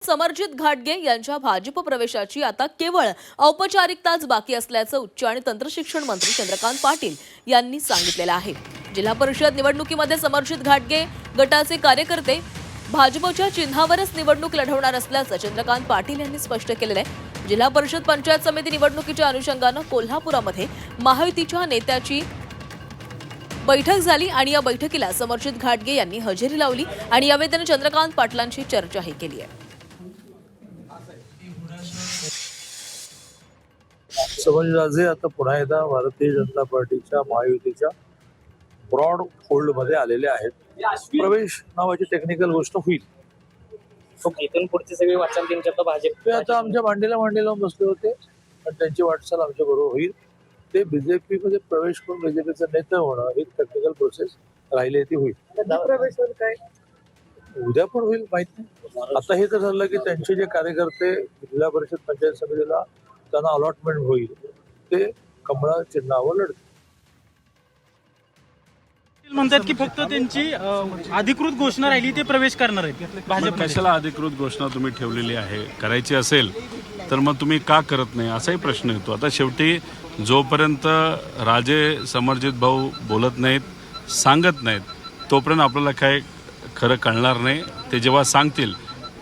समरजित घाटगे यांच्या भाजप प्रवेशाची आता केवळ औपचारिकताच बाकी असल्याचं उच्च आणि तंत्रशिक्षण मंत्री चंद्रकांत पाटील यांनी सांगितलेलं आहे। जिल्हा परिषद निवडणुकीमध्ये समरजित घाटगे गटाचे कार्यकर्ते भाजपच्या चिन्हावरच निवडणूक लढवणार असल्याचं चंद्रकांत पाटील यांनी स्पष्ट केलेलं आहे। जिल्हा परिषद पंचायत समिती निवडणुकीच्या अनुषंगाने कोल्हापुरामध्ये महायुतीच्या नेत्याची बैठक झाली आणि या बैठकीला समरजित घाटगे यांनी हजेरी लावली आणि यावेळी त्यांनी चंद्रकांत पाटलांची चर्चाही केली आहे। समजराजे आता पुन्हा एकदा भारतीय जनता पार्टीच्या महायुतीच्या ब्रॉड फोल्डमध्ये आलेले आहेत। प्रवेश नावाची टेक्निकल गोष्ट होईल। इथून पुढची सगळी वाटचाल त्यांच्या भाजप ते आता आमच्या मांडीला बसले होते आणि त्यांची वाटचाल आमच्या बरोबर होईल। ते बीजेपी मध्ये प्रवेश करून बीजेपीचं नेते होणं ही टेक्निकल प्रोसेस राहिली ती होईल। काय उद्या पण होईल माहित नाही। आता हे तर झालं की त्यांचे जे कार्यकर्ते जिल्हा परिषद पंचायत समितीला त्यांना अलॉटमेंट होईल ते कमळा चिन्हावर लढतील। म्हणतात की फक्त त्यांची अधिकृत घोषणा राहिली ते प्रवेश करणार आहेत भाजप। कशाला अधिकृत घोषणा तुम्ही ठेवलेली आहे? करायची असेल तर मग तुम्ही का करत नाही असाही प्रश्न येतो। आता शेवटी जोपर्यंत राजे समरजित भाऊ बोलत नाहीत, सांगत नाहीत, तोपर्यंत आपल्याला काय खरं कळणार नाही। ते जेव्हा सांगतील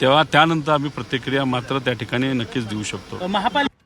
तेव्हा त्यानंतर आम्ही प्रतिक्रिया मात्र त्या ठिकाणी नक्कीच देऊ शकतो। महापालिका